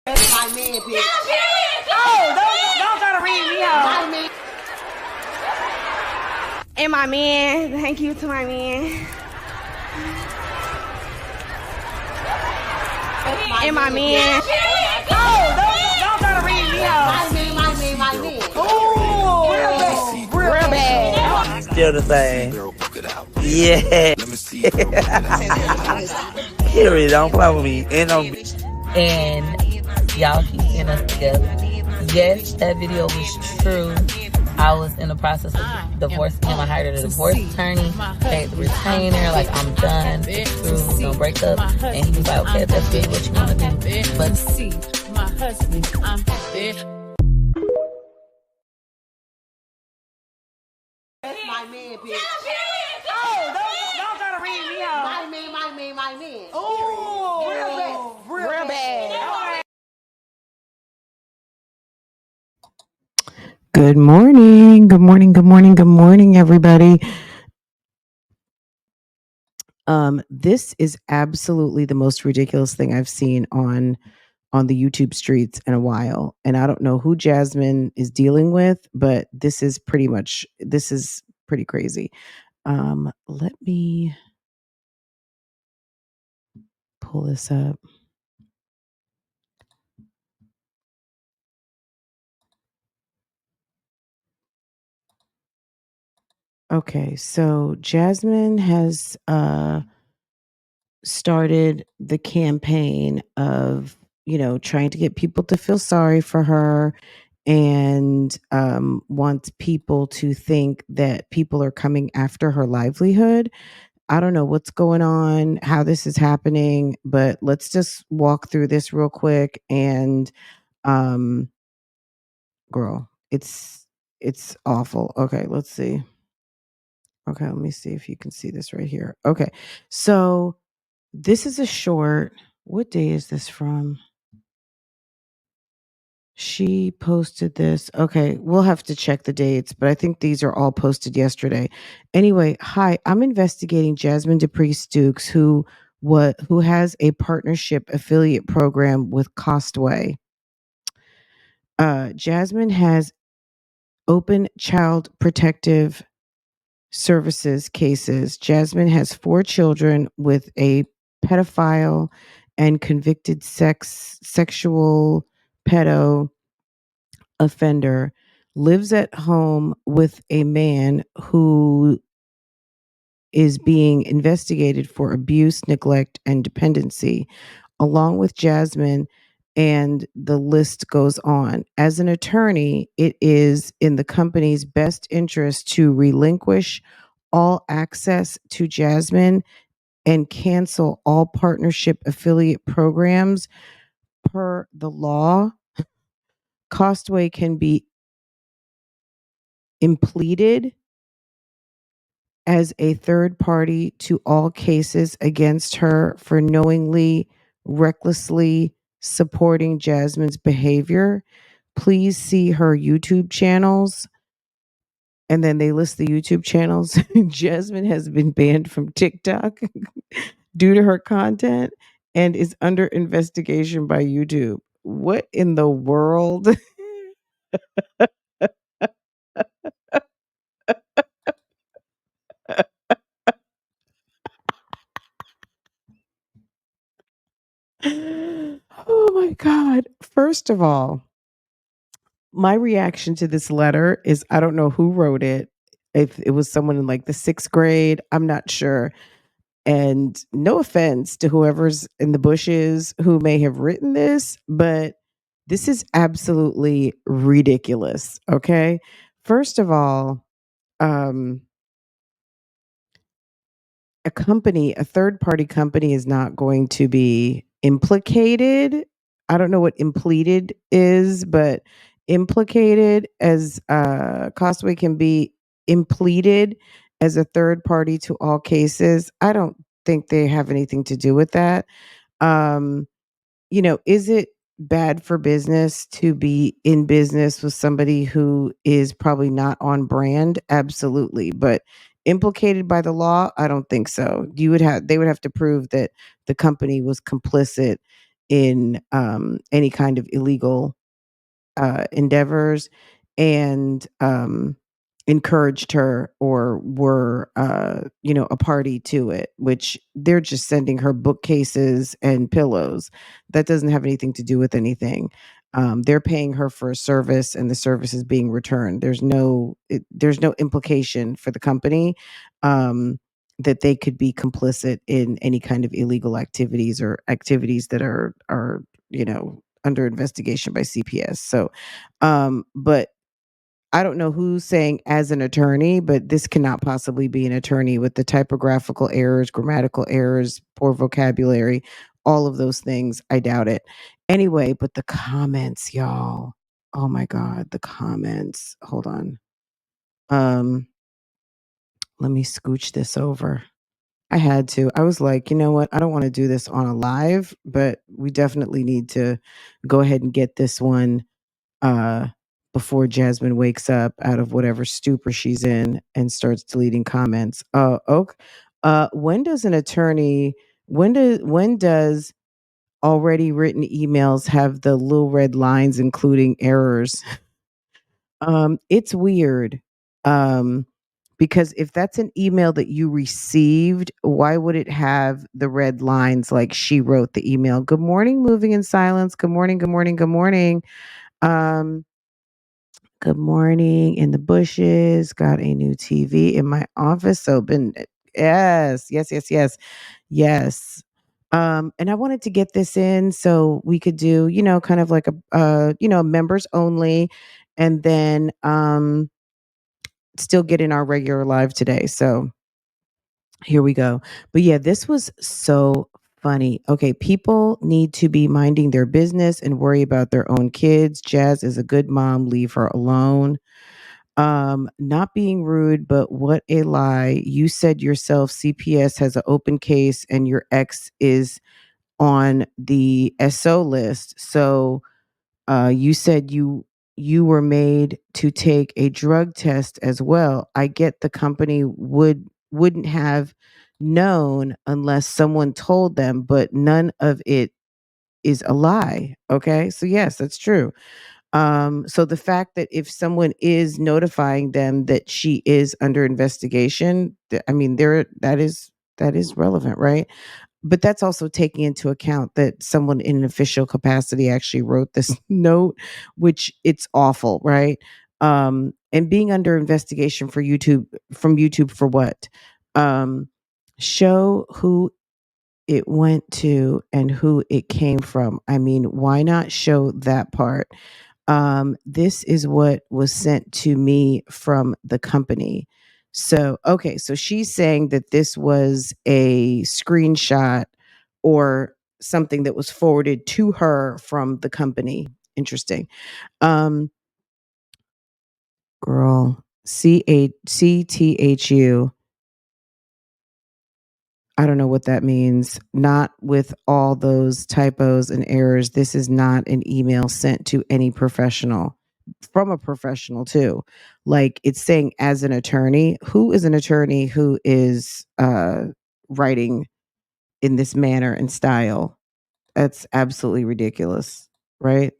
That's my man, bitch. Don't try to read me out. And my man, thank you to my man. And my man. Don't try to read me out. My man. Ooh, real bad. Still the same. Yeah. Period. Don't play with me. And y'all keep seeing us together. Yes, that video was true. I was in the process of divorcing him. I hired a divorce attorney, paid the retainer, like I'm done, it's through, we're gonna break up. And he was like, okay, if that's really what you wanna do. But see, my husband, I'm there. That's my man, bitch. Don't try to read me out. My man. Ooh, real bad. Good morning, everybody. This is absolutely the most ridiculous thing I've seen on the YouTube streets in a while. And I don't know who Jasmine is dealing with, but this is pretty crazy. Let me pull this up. Okay, so Jasmine has started the campaign of, trying to get people to feel sorry for her and wants people to think that people are coming after her livelihood. I don't know what's going on, how this is happening, but let's just walk through this real quick. And girl, it's awful. Okay, let's see. Okay, let me see if you can see this right here. Okay, so this is a short. What day is this from? She posted this. Okay, we'll have to check the dates, but I think these are all posted yesterday. Anyway, hi, I'm investigating Jasmine Dupree Stooks, who has a partnership affiliate program with Costway. Jasmine has open child protective services cases. Jasmine has 4 children with a pedophile and convicted sexual pedo offender, lives at home with a man who is being investigated for abuse, neglect, and dependency, along with Jasmine, and the list goes on. As an attorney, it is in the company's best interest to relinquish all access to Jasmine and cancel all partnership affiliate programs. Per the law, Costway can be impleaded as a third party to all cases against her for knowingly, recklessly supporting Jasmine's behavior. Please see her YouTube channels. And then they list the YouTube channels. Jasmine has been banned from TikTok due to her content and is under investigation by YouTube. What in the world? Oh my God. First of all, my reaction to this letter is I don't know who wrote it. If it was someone in like the 6th grade, I'm not sure. And no offense to whoever's in the bushes who may have written this, but this is absolutely ridiculous. Okay. First of all, a third party company is not going to be implicated. I don't know what impleaded is, but implicated as Costway can be impleaded as a third party to all cases. I don't think they have anything to do with that. Is it bad for business to be in business with somebody who is probably not on brand? Absolutely. But implicated by the law? I don't think so. They would have to prove that the company was complicit in any kind of illegal endeavors, and encouraged her or were a party to it, which they're just sending her bookcases and pillows. That doesn't have anything to do with anything. They're paying her for a service, and the service is being returned. There's no implication for the company that they could be complicit in any kind of illegal activities or activities that are under investigation by CPS. So, but I don't know who's saying as an attorney, but this cannot possibly be an attorney with the typographical errors, grammatical errors, poor vocabulary, all of those things. I doubt it. Anyway, but the comments, y'all. Oh my God, the comments. Hold on. Let me scooch this over. I had to. I was like, you know what? I don't want to do this on a live, but we definitely need to go ahead and get this one uh before Jasmine wakes up out of whatever stupor she's in and starts deleting comments. Okay. When does an attorney when does already written emails have the little red lines including errors? It's weird. Um because if that's an email that you received, why would it have the red lines like she wrote the email? Good morning, moving in silence. Good morning, good morning, good morning. Um Good morning in the bushes. Got a new TV in my office. So been yes, yes, yes, yes, yes. And I wanted to get this in so we could do, kind of like a members only, and then still get in our regular live today. So here we go. But yeah, this was so funny. Okay, people need to be minding their business and worry about their own kids. Jazz is a good mom. Leave her alone. Not being rude, but what a lie. You said yourself CPS has an open case and your ex is on the SO list. So you said you were made to take a drug test as well. I get the company wouldn't have known unless someone told them, but none of it is a lie. Okay? So yes, that's true. So the fact that if someone is notifying them that she is under investigation, I mean, that is relevant, right? But that's also taking into account that someone in an official capacity actually wrote this note, which it's awful, right? And being under investigation for YouTube from YouTube for what? Um, Show who it went to and who it came from. I mean, why not show that part? This is what was sent to me from the company. So, okay, so she's saying that this was a screenshot or something that was forwarded to her from the company. Interesting. Um, Girl, CTHU. I don't know what that means. Not with all those typos and errors. This is not an email sent to any professional from a professional too. Like it's saying as an attorney, who is an attorney who is writing in this manner and style? That's absolutely ridiculous, right?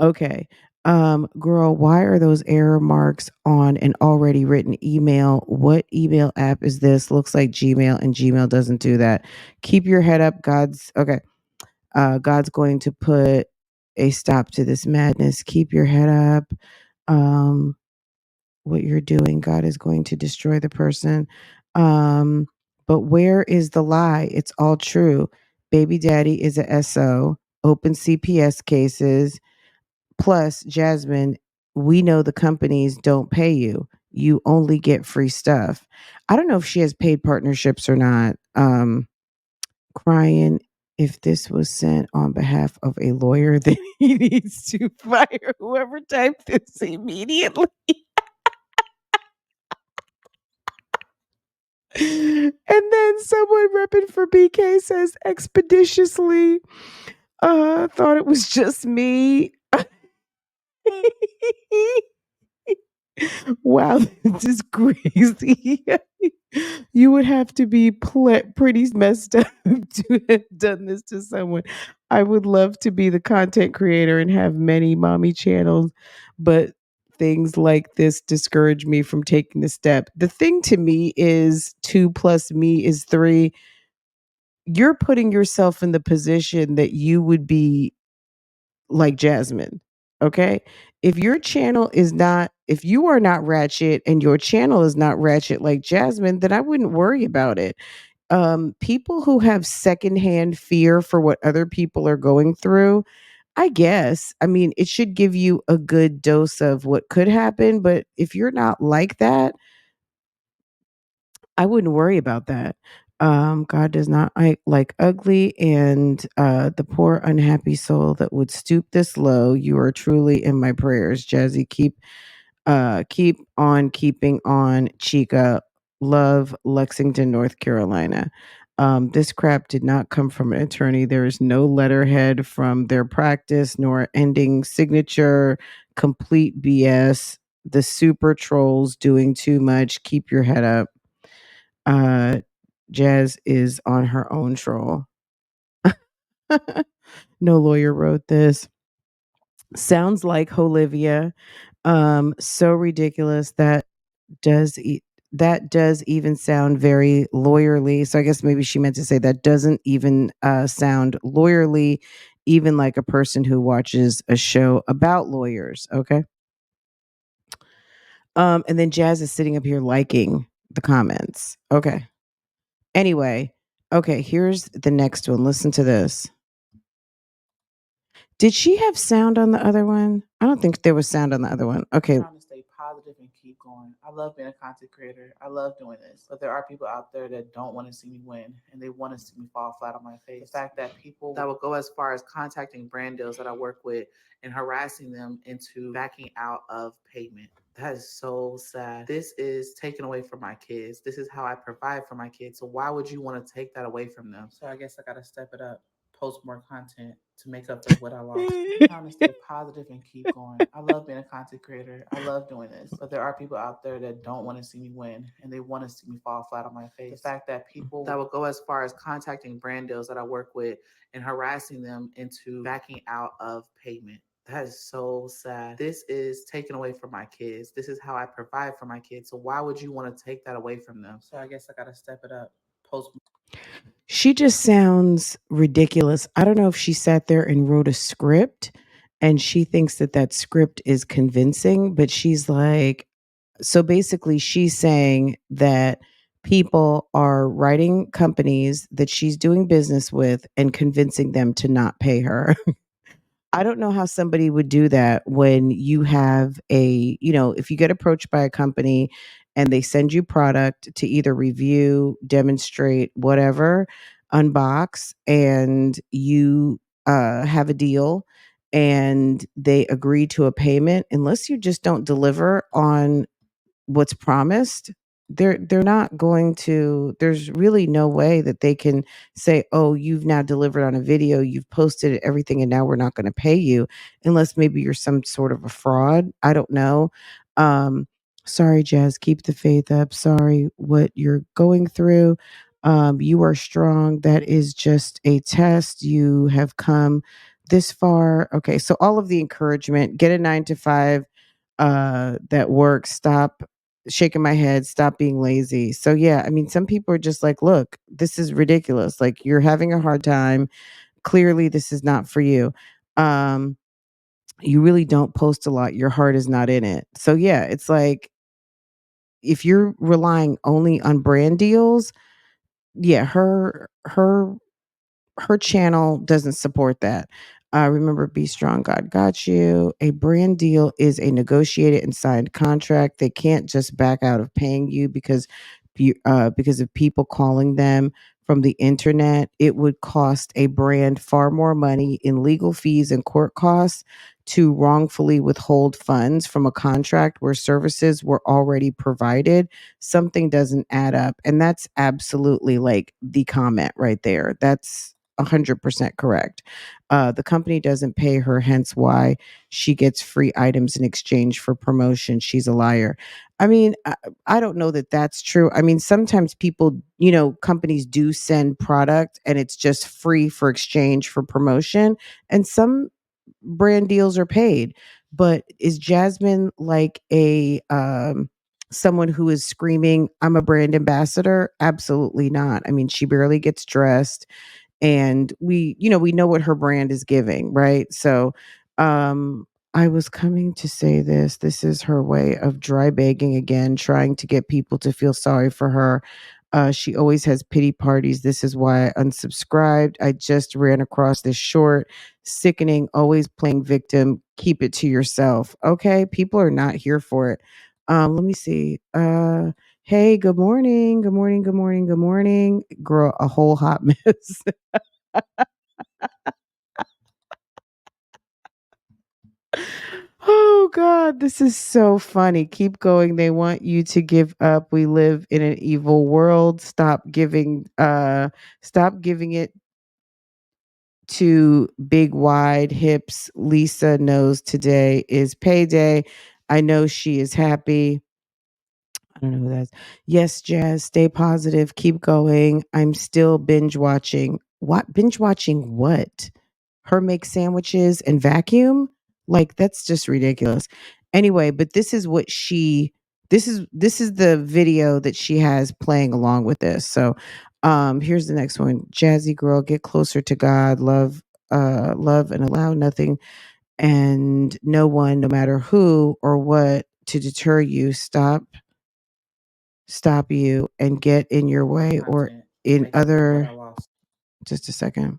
Okay. Girl, why are those error marks on an already written email? What email app is this? Looks like Gmail, and Gmail doesn't do that. Keep your head up. God's okay. God's going to put a stop to this madness. Keep your head up. Um, what you're doing, God is going to destroy the person. Um, but where is the lie? It's all true. Baby daddy is a SO. Open CPS cases. Plus, Jasmine, we know the companies don't pay you. You only get free stuff. I don't know if she has paid partnerships or not. Crying, if this was sent on behalf of a lawyer, then he needs to fire whoever typed this immediately. And then someone repping for BK says expeditiously, thought it was just me. Wow, this is crazy. You would have to be pretty messed up to have done this to someone. I would love to be the content creator and have many mommy channels, but things like this discourage me from taking the step. The thing to me is 2 plus me is 3. You're putting yourself in the position that you would be like Jasmine. Okay. If you are not ratchet and your channel is not ratchet like Jasmine, then I wouldn't worry about it. People who have secondhand fear for what other people are going through, I guess, I mean, it should give you a good dose of what could happen. But if you're not like that, I wouldn't worry about that. God does not like ugly, and the poor unhappy soul that would stoop this low. You are truly in my prayers, Jazzy. Keep on keeping on, Chica. Love, Lexington, North Carolina. This crap did not come from an attorney. There is no letterhead from their practice nor ending signature. Complete BS. The super trolls doing too much. Keep your head up. Uh, Jazz is on her own troll. No lawyer wrote this. Sounds like Olivia. So ridiculous does e- that does even sound very lawyerly. So I guess maybe she meant to say that doesn't even sound lawyerly, even like a person who watches a show about lawyers. Okay. And then Jazz is sitting up here liking the comments. Okay. Anyway, okay, here's the next one. Listen to this. Did she have sound on the other one? I don't think there was sound on the other one. Okay. Trying to stay positive and keep going. I love being a content creator. I love doing this. But there are people out there that don't want to see me win and they want to see me fall flat on my face. The fact that people that will go as far as contacting brand deals that I work with and harassing them into backing out of payment. That is so sad. This is taken away from my kids. This is how I provide for my kids. So why would you want to take that away from them? So I guess I got to step it up, post more content to make up for what I lost. I'm trying to stay positive and keep going. I love being a content creator. I love doing this. But there are people out there that don't want to see me win and they want to see me fall flat on my face. The fact that people that will go as far as contacting brand deals that I work with and harassing them into backing out of payment. That is so sad. This is taken away from my kids. This is how I provide for my kids. So why would you want to take that away from them? So I guess I got to step it up. Post. She just sounds ridiculous. I don't know if she sat there and wrote a script and she thinks that that script is convincing, but she's like, so basically she's saying that people are writing companies that she's doing business with and convincing them to not pay her. I don't know how somebody would do that when you have if you get approached by a company and they send you product to either review, demonstrate, whatever, unbox, and you have a deal and they agree to a payment, unless you just don't deliver on what's promised, they're not going to, there's really no way that they can say, oh, you've now delivered on a video, you've posted everything, and now we're not going to pay you, unless maybe you're some sort of a fraud. I don't know. um Sorry, Jazz, keep the faith up. Sorry what you're going through. You are strong. That is just a test. You have come this far. Okay, so all of the encouragement, get a 9 to 5 that works. Stop shaking my head, stop being lazy. So yeah, I mean, some people are just like, look, this is ridiculous. Like, you're having a hard time. Clearly this is not for you. Um you really don't post a lot. Your heart is not in it. So yeah, it's like, if you're relying only on brand deals, yeah, her channel doesn't support that. Remember, be strong. God got you. A brand deal is a negotiated and signed contract. They can't just back out of paying you because of people calling them from the internet. It would cost a brand far more money in legal fees and court costs to wrongfully withhold funds from a contract where services were already provided. Something doesn't add up. And that's absolutely like the comment right there. That's 100% correct. The company doesn't pay her, hence why she gets free items in exchange for promotion. She's a liar. I mean, I don't know that that's true. I mean, sometimes people, companies do send product and it's just free for exchange for promotion. And some brand deals are paid. But is Jasmine like a someone who is screaming, I'm a brand ambassador? Absolutely not. I mean, she barely gets dressed and we know what her brand is giving, right? So I was coming to say this is her way of dry begging again, trying to get people to feel sorry for her. She always has pity parties. This is why I unsubscribed. I just ran across this short, sickening, always playing victim. Keep it to yourself. Okay, people are not here for it. Let me see. Hey, good morning. Good morning. Good morning. Good morning. Girl, a whole hot mess. Oh God, this is so funny. Keep going. They want you to give up. We live in an evil world. Stop giving it to big wide hips. Lisa knows today is payday. I know she is happy. I don't know who that is. Yes, Jazz, stay positive. Keep going. I'm still binge watching. What? Binge watching what? Her make sandwiches and vacuum? Like that's just ridiculous. Anyway, but this is the video that she has playing along with this. So here's the next one. Jazzy girl, get closer to God. Love and allow nothing and no one, no matter who or what, to deter you. Stop you and get in your way or Content. in Make up for what I other lost. just a second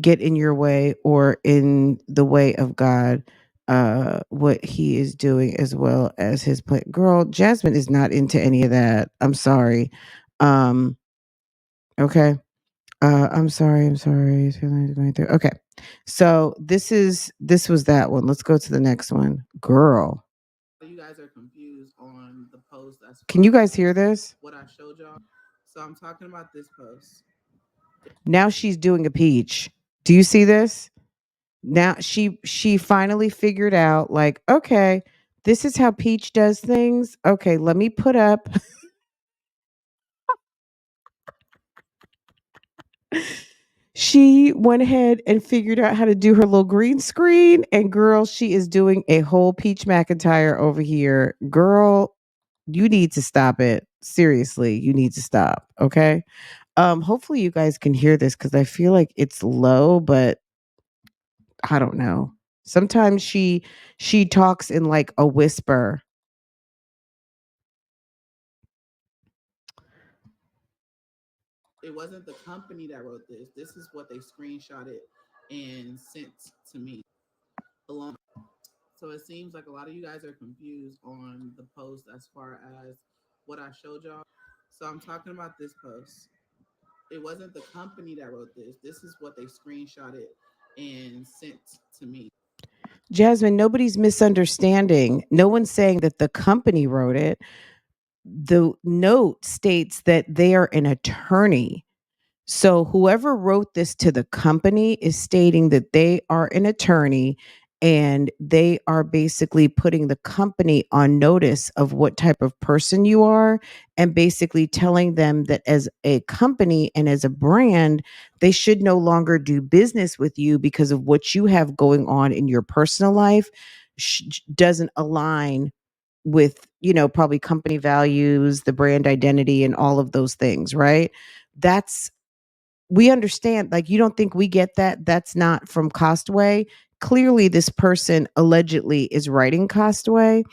get in your way or in the way of God, what he is doing as well as his plan. Girl, Jasmine is not into any of that. I'm sorry. Um, okay. I'm sorry. Okay. So this was that one. Let's go to the next one. Girl. You guys are confused on the post. Can you guys hear this? What I showed y'all. So I'm talking about this post. Now she's doing a peach. Do you see this? Now she finally figured out like, okay, this is how Peach does things. Okay, let me put up she went ahead and figured out how to do her little green screen and girl, she is doing a whole Peach McIntyre over here. Girl, you need to stop it. Seriously, you need to stop, okay? Hopefully you guys can hear this cuz I feel like it's low, but I don't know. Sometimes she talks in like a whisper. It wasn't the company that wrote this. This is what they screenshotted and sent to me along. So it seems like a lot of you guys are confused on the post as far as what I showed y'all. So I'm talking about this post. It wasn't the company that wrote this. This is what they screenshotted and sent to me. Jasmine, nobody's misunderstanding. No one's saying that the company wrote it. The note states that they are an attorney. So whoever wrote this to the company is stating that they are an attorney and they are basically putting the company on notice of what type of person you are and basically telling them that as a company and as a brand, they should no longer do business with you because of what you have going on in your personal life doesn't align with, probably company values, the brand identity and all of those things, right? That's we understand, like, you don't think we get that? That's not from Costway. Clearly, this person allegedly is writing Costway,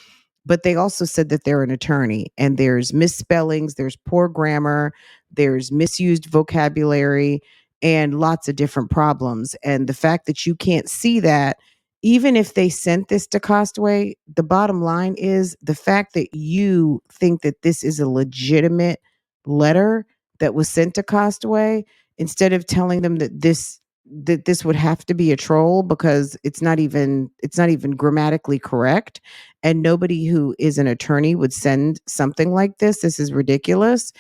but they also said that they're an attorney and there's misspellings, there's poor grammar, there's misused vocabulary, and lots of different problems. And the fact that you can't see that, even if they sent this to Costway, the bottom line is the fact that you think that this is a legitimate letter that was sent to Costway, instead of telling them that this would have to be a troll because it's not even grammatically correct, and nobody who is an attorney would send something like this. This is ridiculous.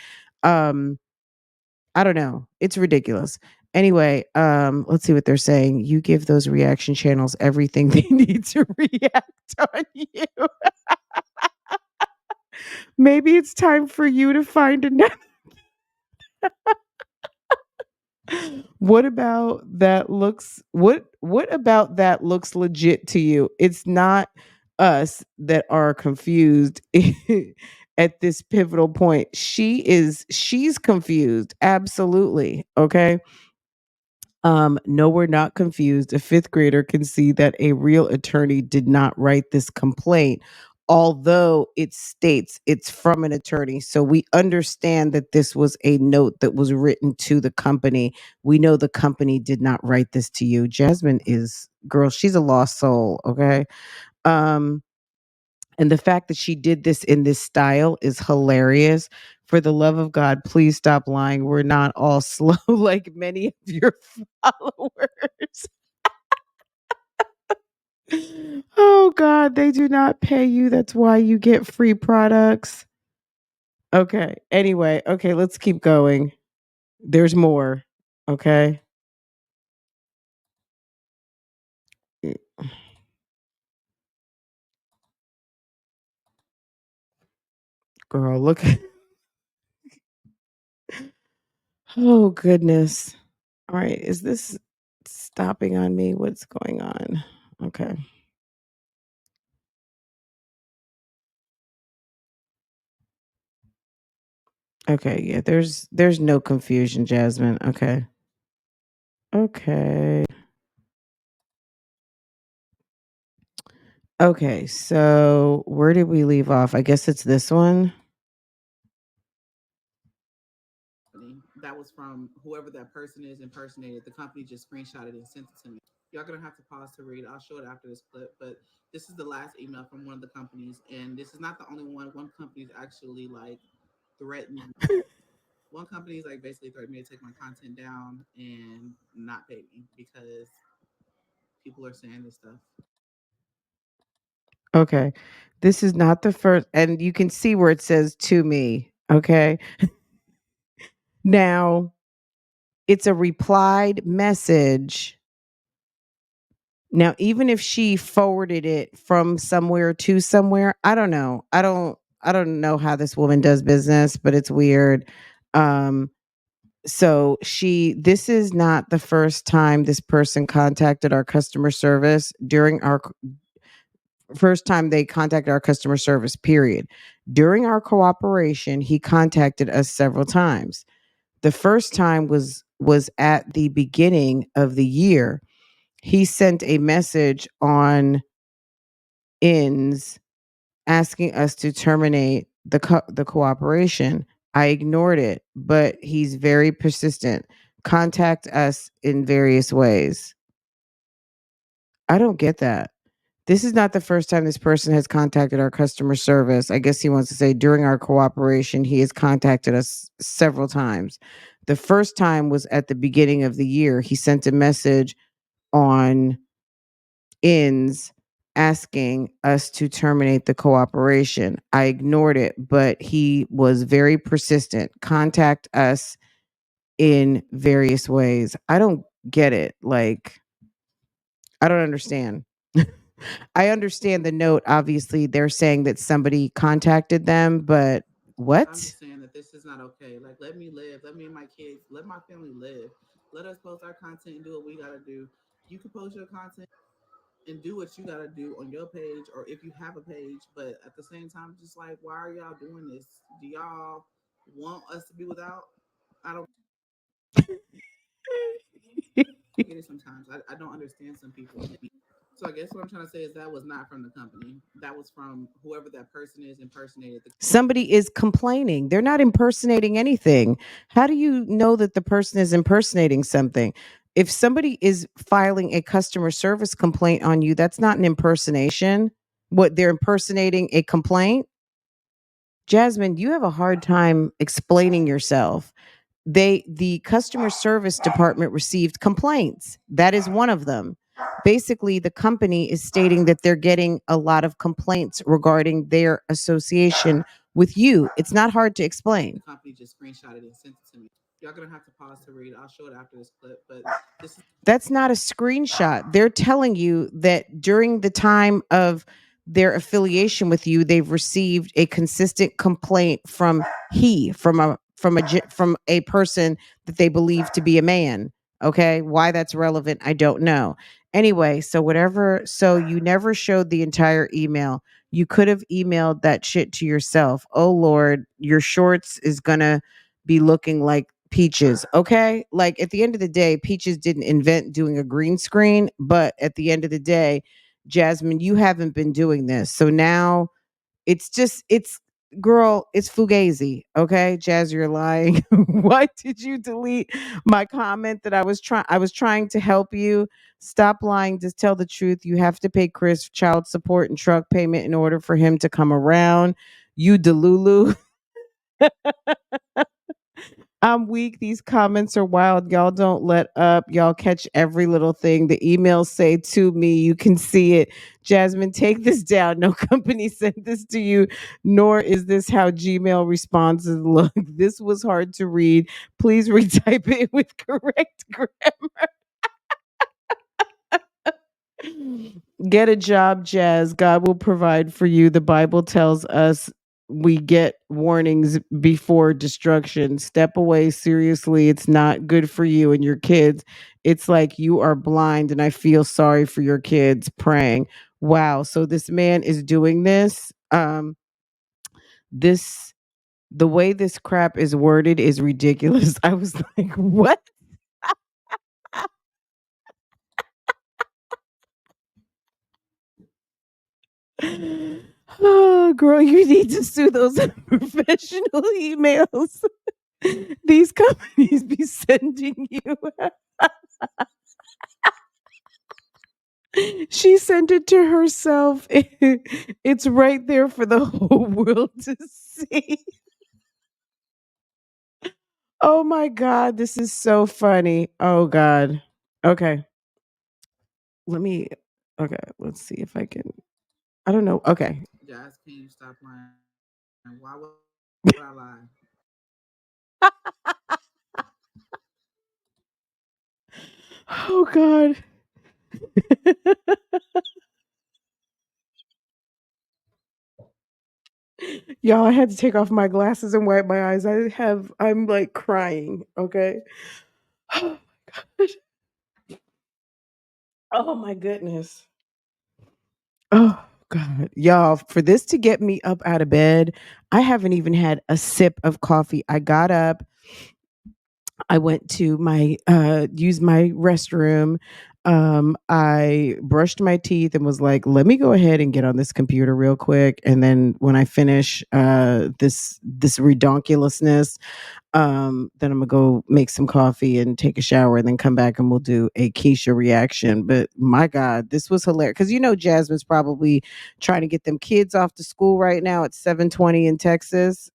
I don't know. It's ridiculous. Anyway, let's see what they're saying. You give those reaction channels everything they need to react on you. Maybe it's time for you to find another. What about that looks what about that looks legit to you? It's not us that are confused at this pivotal point. She's confused. Absolutely. Okay. No, we're not confused. A fifth grader can see that a real attorney did not write this complaint, although it states it's from an attorney. So we understand that this was a note that was written to the company. We know the company did not write this to you. Jasmine is, girl, she's a lost soul. Okay. Um, and the fact that she did this in this style is hilarious. For the love of God, please stop lying. We're not all slow like many of your followers. Oh God, they do not pay you. That's why you get free products. Okay. Anyway, okay, let's keep going. There's more. Okay. Girl, look. Oh goodness. All right. Is this stopping on me? What's going on? Okay. Okay, yeah, there's no confusion, Jasmine. Okay. Okay. Okay, so where did we leave off? I guess it's this one. That was from whoever that person is impersonated. The company just screenshotted and sent it to me. Y'all gonna have to pause to read. I'll show it after this clip, but this is the last email from one of the companies, and this is not the only one. One company's actually like threatened. One company's like basically threatened me to take my content down and not pay me because people are saying this stuff. Okay. This is not the first, and you can see where it says to me. Okay. Now, it's a replied message. Now, even if she forwarded it from somewhere to somewhere, I don't know. I don't know how this woman does business, but it's weird. So this is not the first time this person contacted our customer service during our first time they contacted our customer service, period. During our cooperation, he contacted us several times. The first time was at the beginning of the year. He sent a message on ends asking us to terminate the cooperation. I ignored it, but he's very persistent. Contact us in various ways. I don't get that. This is not the first time this person has contacted our customer service. I guess he wants to say during our cooperation, he has contacted us several times. The first time was at the beginning of the year. He sent a message on ends asking us to terminate the cooperation. I ignored it, but he was very persistent. Contact us in various ways. I don't get it. Like, I don't understand. I understand the note. Obviously, they're saying that somebody contacted them, but what? I'm just saying that this is not okay. Like, let me live. Let me and my kids, let my family live. Let us post our content and do what we gotta do. You can post your content and do what you gotta do on your page, or if you have a page. But at the same time, just like, why are y'all doing this? Do y'all want us to be without? I don't get it sometimes. I don't understand some people. So I guess what I'm trying to say is that was not from the company. That was from whoever that person is impersonated. Somebody is complaining. They're not impersonating anything. How do you know that the person is impersonating something? If somebody is filing a customer service complaint on you, that's not an impersonation. What, they're impersonating a complaint? Jasmine, you have a hard time explaining yourself. The customer service department received complaints. That is one of them. Basically, the company is stating that they're getting a lot of complaints regarding their association with you. It's not hard to explain. The company just screenshotted and sent it to me. Y'all gonna have to pause to read. I'll show it after this clip, but this is That's not a screenshot. They're telling you that during the time of their affiliation with you, they've received a consistent complaint from a person that they believe to be a man. Okay, why that's relevant, I don't know. Anyway, so whatever. So you never showed the entire email. You could have emailed that shit to yourself. Oh Lord, your shorts is gonna be looking like Peaches. Okay. Like at the end of the day, Peaches didn't invent doing a green screen, but at the end of the day, Jasmine, you haven't been doing this. So now it's girl, it's Fugazi. Okay. Jazz, you're lying. Why did you delete my comment that I was trying to help you? Stop lying. Just tell the truth. You have to pay Chris child support and truck payment in order for him to come around. You Delulu. I'm weak. These comments are wild. Y'all don't let up. Y'all catch every little thing. The emails say to me, you can see it. Jasmine, take this down. No company sent this to you, nor is this how Gmail responses look. This was hard to read. Please retype it with correct grammar. Get a job, Jazz. God will provide for you. The Bible tells us we get warnings before destruction. Step away. Seriously, it's not good for you and your kids. It's like you are blind, and I feel sorry for your kids. Praying. Wow. So this man is doing this. This the way this crap is worded is ridiculous. I was like, what? Oh, girl, you need to sue those professional emails. These companies be sending you. She sent it to herself. It's right there for the whole world to see. Oh my God, this is so funny. Oh God. Okay. Let me, okay, let's see if I can. I don't know. Okay. Jazz. Can you stop lying? Why would I lie? Oh God. Y'all, I had to take off my glasses and wipe my eyes. I'm like crying. Okay. Oh my gosh. Oh my goodness. Oh God. Y'all, for this to get me up out of bed, I haven't even had a sip of coffee. I got up, I went to my use my restroom. I brushed my teeth and was like, let me go ahead and get on this computer real quick. And then when I finish this redonkulousness, then I'm gonna go make some coffee and take a shower and then come back and we'll do a Keisha reaction. But my God, this was hilarious. Cause Jasmine's probably trying to get them kids off to school right now at 7:20 in Texas.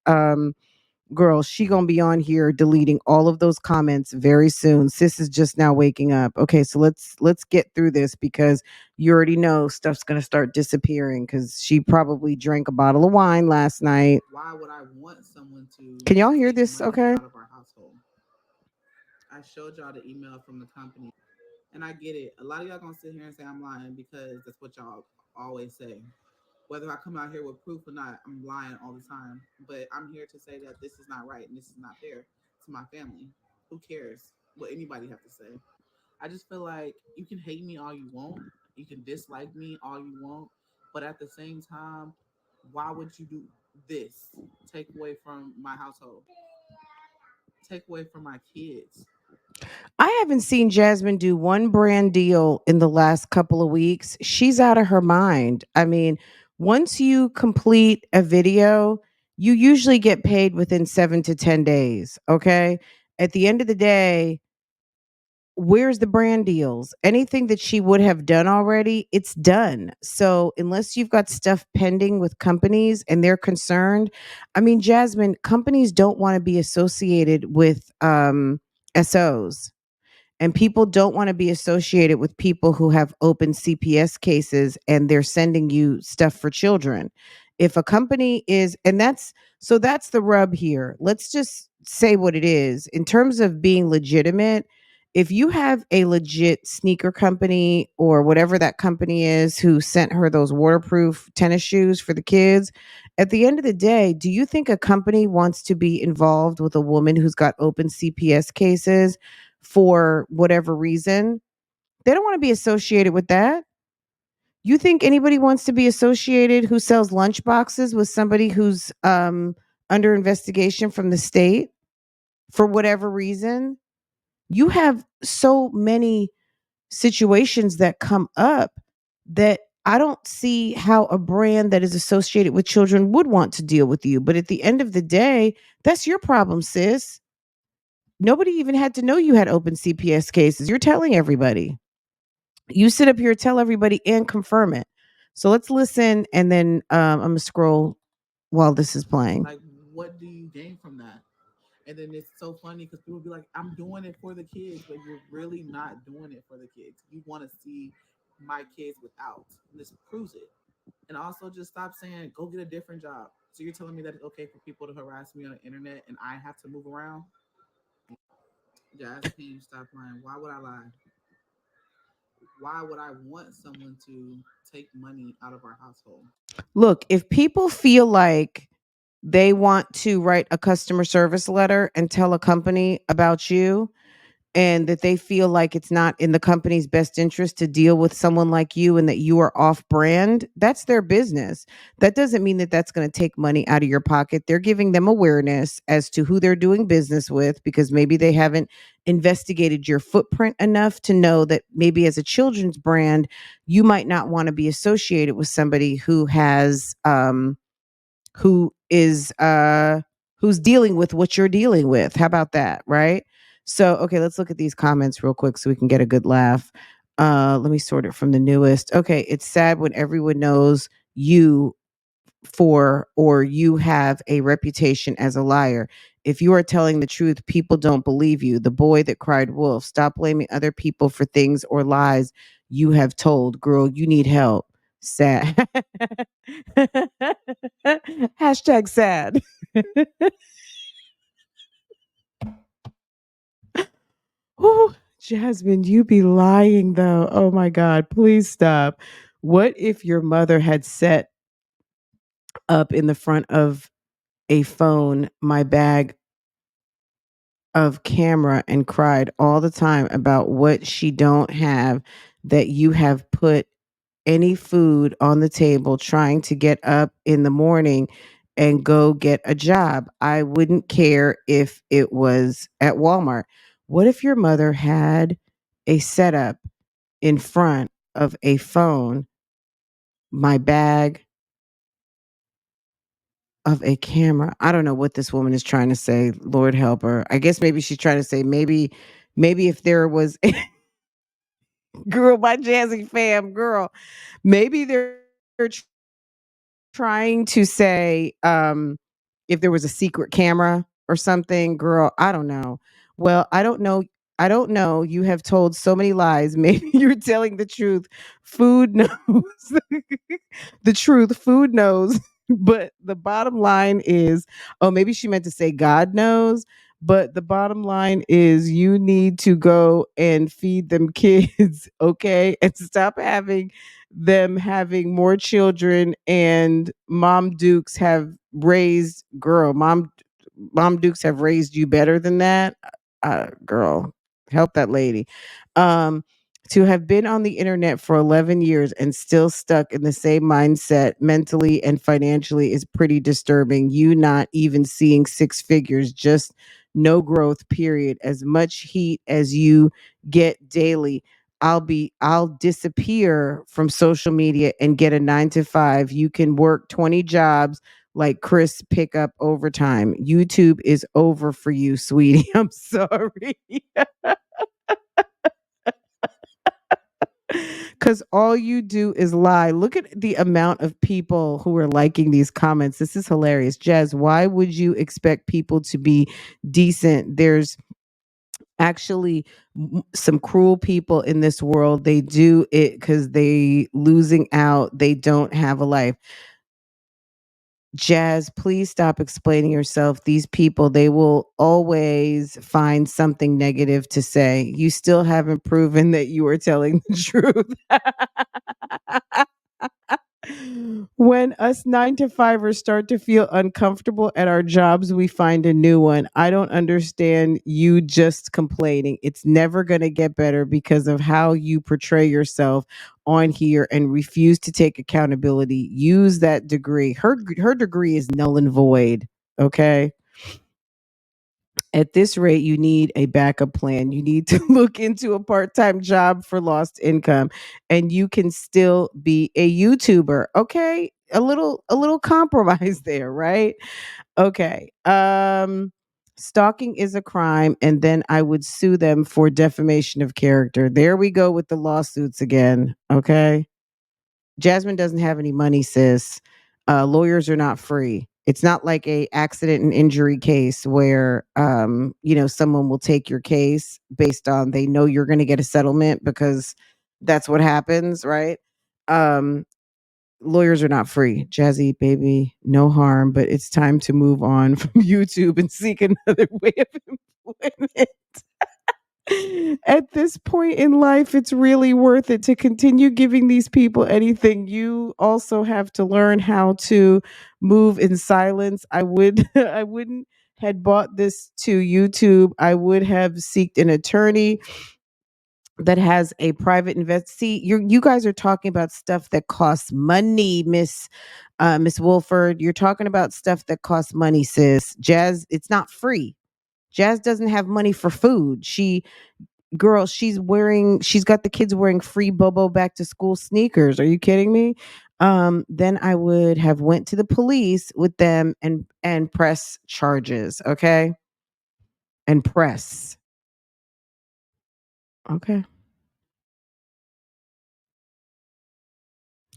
Girl, she gonna be on here deleting all of those comments very soon. Sis is just now waking up. Okay, so let's get through this because you already know stuff's gonna start disappearing because she probably drank a bottle of wine last night. Why would I want someone to? Can y'all hear take this? money Okay. out of our household? I showed y'all the email from the company, and I get it. A lot of y'all gonna sit here and say I'm lying because that's what y'all always say. Whether I come out here with proof or not, I'm lying all the time. But I'm here to say that this is not right and this is not fair to my family. Who cares what anybody have to say? I just feel like you can hate me all you want, you can dislike me all you want, but at the same time, why would you do this? Take away from my household, take away from my kids. I haven't seen Jasmine do one brand deal in the last couple of weeks. She's out of her mind. I mean, once you complete a video, you usually get paid within 7 to 10 days. Okay. At the end of the day, where's the brand deals? Anything that she would have done already, it's done. So unless you've got stuff pending with companies and they're concerned, I mean, Jasmine, companies don't want to be associated with SOs. And people don't want to be associated with people who have open CPS cases and they're sending you stuff for children. If a company is, and that's the rub here. Let's just say what it is in terms of being legitimate. If you have a legit sneaker company or whatever that company is who sent her those waterproof tennis shoes for the kids, at the end of the day, do you think a company wants to be involved with a woman who's got open CPS cases for whatever reason? They don't want to be associated with that. You think anybody wants to be associated who sells lunch boxes with somebody who's under investigation from the state for whatever reason? You have so many situations that come up that I don't see how a brand that is associated with children would want to deal with you. But at the end of the day, that's your problem, sis. Nobody even had to know you had open CPS cases. You're telling everybody. You sit up here, tell everybody, and confirm it. So let's listen, and then I'm gonna scroll while this is playing. Like, what do you gain from that? And then it's so funny because people be like, I'm doing it for the kids, but you're really not doing it for the kids. You want to see my kids without. And this proves it. And also just stop saying, go get a different job. So you're telling me that it's okay for people to harass me on the internet and I have to move around? Jazz, can you stop lying? Why would I lie? Why would I want someone to take money out of our household? Look, if people feel like they want to write a customer service letter and tell a company about you, and that they feel like it's not in the company's best interest to deal with someone like you and that you are off brand, that's their business. That doesn't mean that that's going to take money out of your pocket. They're giving them awareness as to who they're doing business with because maybe they haven't investigated your footprint enough to know that maybe as a children's brand, you might not want to be associated with somebody who has who is who's dealing with what you're dealing with. How about that, right? So, okay, let's look at these comments real quick so we can get a good laugh. Let me sort it from the newest. Okay, it's sad when everyone knows you for or you have a reputation as a liar. If you are telling the truth, people don't believe you. The boy that cried wolf. Stop blaming other people for things or lies you have told. Girl, you need help. Sad. Hashtag sad. Ooh, Jasmine, you be lying though. Oh my God, please stop. What if your mother had set up in the front of a phone my bag of camera and cried all the time about what she don't have, that you have put any food on the table trying to get up in the morning and go get a job? I wouldn't care if it was at Walmart. What if your mother had a setup in front of a phone, my bag of a camera? I don't know what this woman is trying to say. Lord help her. I guess maybe she's trying to say maybe if there was girl, my Jazzy fam, girl, maybe they're trying to say if there was a secret camera or something. Girl, I don't know. Well, I don't know, you have told so many lies. Maybe you're telling the truth. Food knows. The truth, food knows. But the bottom line is, oh, maybe she meant to say God knows. But the bottom line is you need to go and feed them kids, okay? And stop having them having more children, and mom dukes have raised, girl, mom dukes have raised you better than that. Girl, help that lady. um to have been on the internet for 11 years and still stuck in the same mindset mentally and financially is pretty disturbing. You not even seeing six figures, just no growth, period. As much heat as you get daily, I'll disappear from social media and get a 9 to 5. You can work 20 jobs like Chris, pick up overtime. YouTube is over for you, sweetie. I'm sorry. Because all you do is lie. Look at the amount of people who are liking these comments. This is hilarious. Jazz, why would you expect people to be decent? There's actually some cruel people in this world. They do it because they losing out. They don't have a life. Jazz, please stop explaining yourself. These people, they will always find something negative to say. You still haven't proven that you are telling the truth. When us 9 to 5ers start to feel uncomfortable at our jobs, we find a new one. I don't understand you just complaining. It's never going to get better because of how you portray yourself on here and refuse to take accountability. Use that degree. Her degree is null and void. Okay. At this rate, you need a backup plan. You need to look into a part-time job for lost income, and you can still be a YouTuber. Okay? A little compromise there, right? Okay. Stalking is a crime, and then I would sue them for defamation of character. There we go with the lawsuits again. Okay. Jasmine doesn't have any money, sis. Lawyers are not free. It's not like a accident and injury case where someone will take your case based on they know you're going to get a settlement because that's what happens, right? Um, Lawyers are not free. Jazzy, baby, no harm, but it's time to move on from YouTube and seek another way of employment. At this point in life, it's really worth it to continue giving these people anything. You also have to learn how to move in silence. I wouldn't had bought this to YouTube. I would have seeked an attorney that has a private invest. See, you guys are talking about stuff that costs money, Miss Wolford. You're talking about stuff that costs money, sis. Jazz, it's not free. Jazz doesn't have money for food. She's got the kids wearing free Bobo back to school sneakers. Are you kidding me? Then I would have went to the police with them and press charges. Okay. And press. Okay.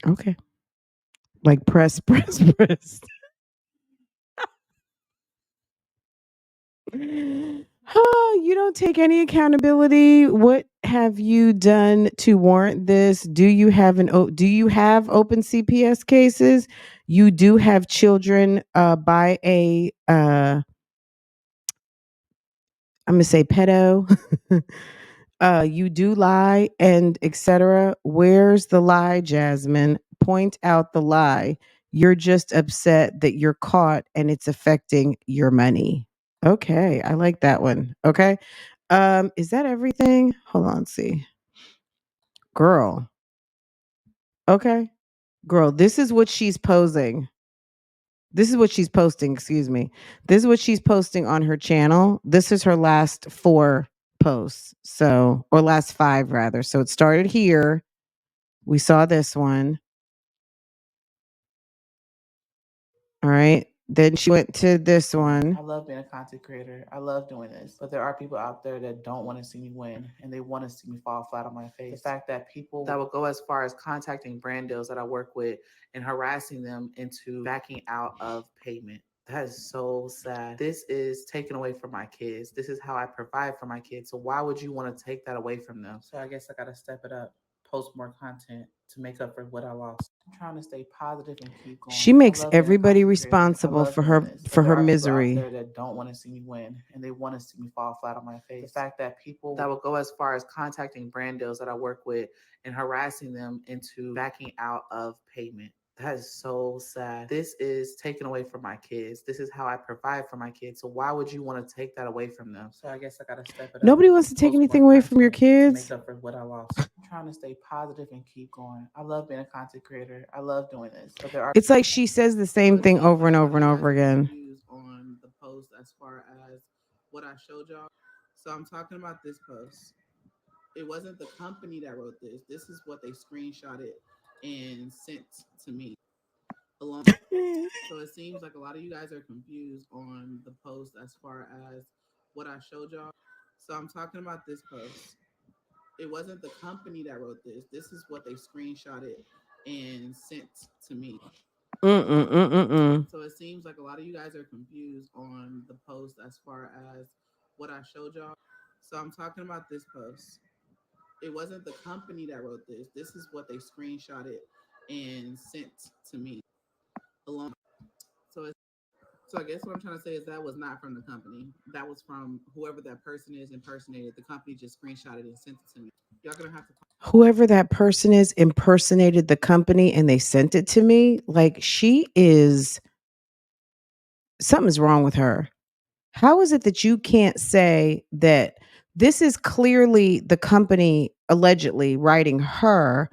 Okay. Like press, press, press. Oh, you don't take any accountability. What have you done to warrant this? Do you have open CPS cases? You do have children by a I'm gonna say pedo. You do lie and etc. Where's the lie, Jasmine? Point out the lie. You're just upset that you're caught and it's affecting your money. Okay, I like that one. Okay. Is that everything? Hold on, see. Girl. Okay. Girl, this is what she's posing. This is what she's posting, excuse me. This is what she's posting on her channel. This is her last 4 posts. So, or last 5 rather. So it started here. We saw this one. All right. Then she went to this one. I love being a content creator. I love doing this. But there are people out there that don't want to see me win and they want to see me fall flat on my face. The fact that people that will go as far as contacting brand deals that I work with and harassing them into backing out of payment. That is so sad. This is taken away from my kids. This is how I provide for my kids. So why would you want to take that away from them? So I guess I got to step it up, post more content to make up for what I lost. I'm trying to stay positive and keep going. She makes everybody responsible for her misery. There that don't want to see me win and they want to see me fall flat on my face. The fact that people that will go as far as contacting brand deals that I work with and harassing them into backing out of payment. That is so sad. This is taken away from my kids. This is how I provide for my kids. So why would you want to take that away from them? So I guess I gotta step it up. Nobody wants to take anything away from your kids. To make up for what I lost. I'm trying to stay positive and keep going. I love being a content creator. I love doing this. But there are It's like she says the same thing over and over and over again. on the post as far as what I showed y'all. So I'm talking about this post. It wasn't the company that wrote this. This is what they screenshotted and sent to me. Along. So it seems like a lot of you guys are confused on the post as far as what I showed y'all. So I'm talking about this post. It wasn't the company that wrote this. This is what they screenshotted and sent to me. So it seems like a lot of you guys are confused on the post as far as what I showed y'all. So I'm talking about this post. It wasn't the company that wrote this. This is what they screenshotted and sent to me. Along. So I guess what I'm trying to say is that was not from the company. That was from whoever that person is impersonated. The company just screenshotted it and sent it to me. Y'all gonna have to. Whoever that person is impersonated the company and they sent it to me. Like, she is, something's wrong with her. How is it that you can't say that this is clearly the company allegedly writing her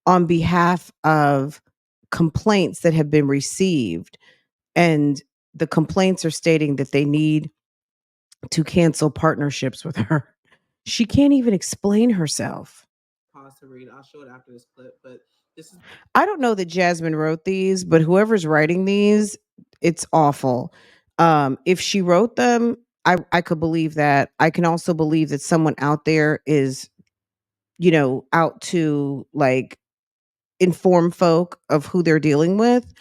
on behalf of complaints that have been received, and the complaints are stating that they need to cancel partnerships with her? She can't even explain herself. Pause to read. I'll show it after this clip, but this is. I don't know that Jasmine wrote these, but whoever's writing these, it's awful. If she wrote them, I could believe that. I can also believe that someone out there is, out to like inform folk of who they're dealing with.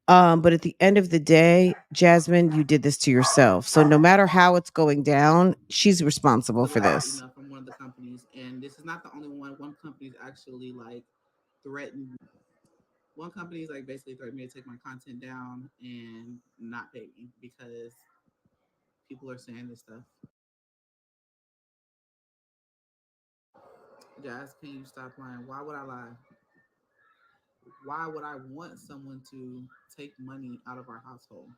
But at the end of the day, Jasmine, you did this to yourself. So no matter how it's going down, she's responsible for this. From one of the companies, and this is not the only one. One company's actually like threatened. One company's like basically threatened me to take my content down and not pay me because people are saying this stuff. Jazz, can you stop lying? Why would I lie? Why would I want someone to take money out of our household?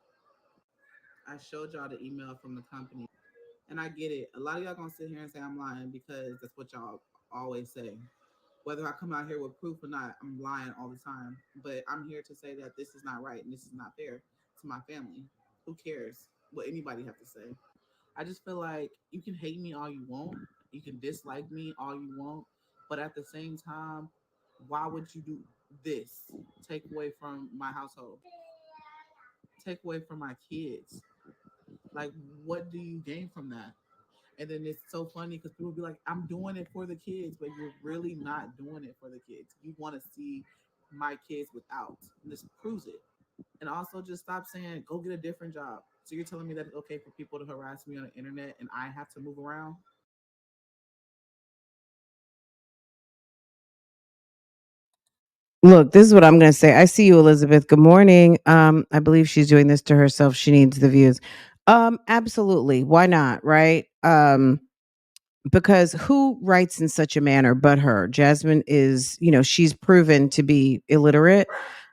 I showed y'all the email from the company, and I get it. A lot of y'all gonna sit here and say I'm lying because that's what y'all always say. Whether I come out here with proof or not, I'm lying all the time. But I'm here to say that this is not right and this is not fair to my family. Who cares what anybody have to say? I just feel like you can hate me all you want, you can dislike me all you want, but at the same time, why would you do this? Take away from my household, take away from my kids. Like, what do you gain from that? And then it's so funny because people be like, I'm doing it for the kids, but you're really not doing it for the kids. You want to see my kids without. And this proves it. And also just stop saying, go get a different job. So you're telling me that it's okay for people to harass me on the internet and I have to move around? Look, this is what I'm going to say. I see you, Elizabeth. Good morning. I believe she's doing this to herself. She needs the views. Absolutely. Why not? Right? Because who writes in such a manner but her? Jasmine is, she's proven to be illiterate.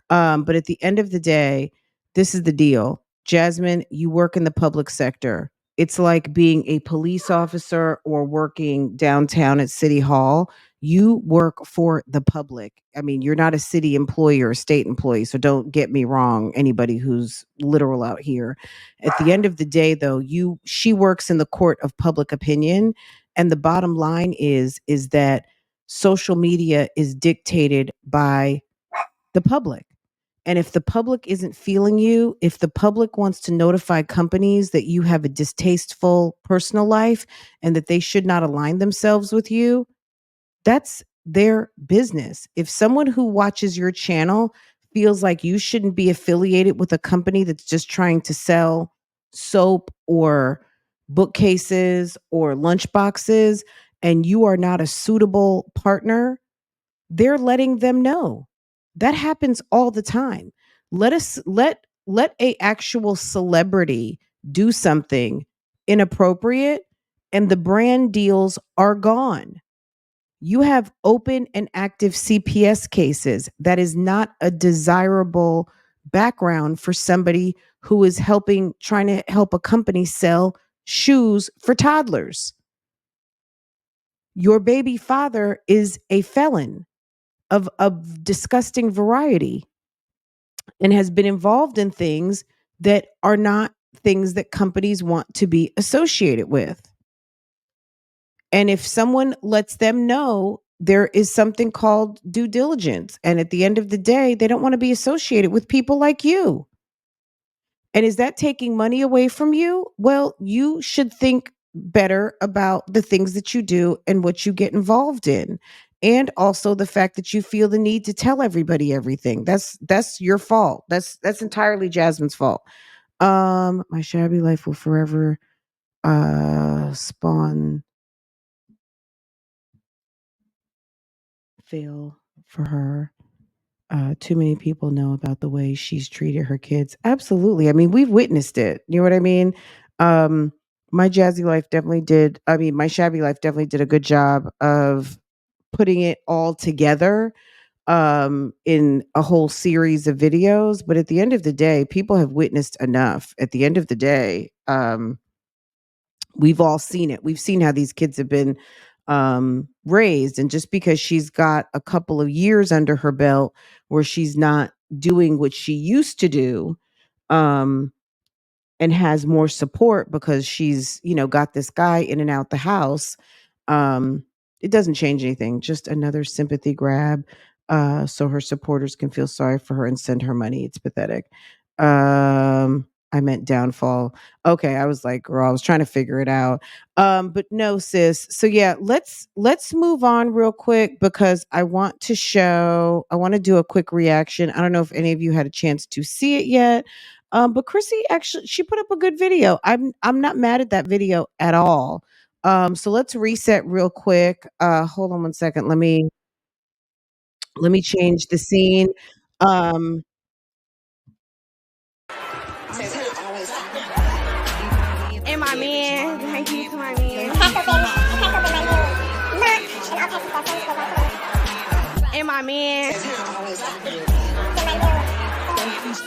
But at the end of the day, this is the deal. Jasmine, you work in the public sector. It's like being a police officer or working downtown at City Hall. You work for the public. I mean, you're not a city employee or a state employee. So don't get me wrong, anybody who's literal out here. At the end of the day, though, she works in the court of public opinion. And the bottom line is that social media is dictated by the public. And if the public isn't feeling you, if the public wants to notify companies that you have a distasteful personal life and that they should not align themselves with you, that's their business. If someone who watches your channel feels like you shouldn't be affiliated with a company that's just trying to sell soap or bookcases or lunch boxes, and you are not a suitable partner, they're letting them know. That happens all the time. Let a actual celebrity do something inappropriate and the brand deals are gone. You have open and active CPS cases. That is not a desirable background for somebody who is trying to help a company sell shoes for toddlers. Your baby father is a felon of disgusting variety and has been involved in things that are not things that companies want to be associated with. And if someone lets them know, there is something called due diligence. And at the end of the day, they don't want to be associated with people like you. And is that taking money away from you? Well, you should think better about the things that you do and what you get involved in. And also the fact that you feel the need to tell everybody everything. That's your fault. That's entirely Jasmine's fault. My shabby life will forever spawn fail for her. too many people know about the way she's treated her kids. Absolutely. I mean, we've witnessed it. You know what I mean? My Jazzy Life definitely did. I mean, my Shabby Life definitely did a good job of putting it all together in a whole series of videos. But at the end of the day, people have witnessed enough. At the end of the day, we've all seen it. We've seen how these kids have been raised. And just because she's got a couple of years under her belt where she's not doing what she used to do, and has more support because she's, got this guy in and out the house, it doesn't change anything. Just another sympathy grab, so her supporters can feel sorry for her and send her money. It's pathetic. I meant downfall. Okay, I was like, girl, I was trying to figure it out. But no, sis. So yeah, let's move on real quick because I want to do a quick reaction. I don't know if any of you had a chance to see it yet. But Chrissy actually, she put up a good video. I'm not mad at that video at all. So let's reset real quick. Hold on one second. Let me change the scene. And my man, thank you to my man. And my man.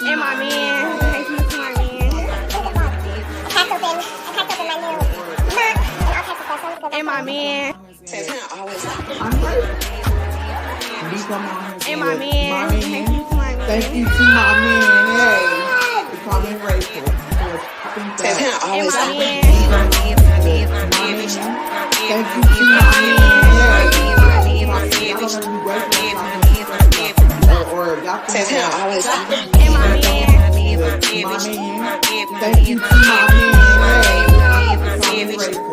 And my man, thank you to my man. And my man. And my man, thank you to my man. Thank you to my man. Hey, becoming grateful. And my man. Thank you to my man. And my man. Thank you to my man.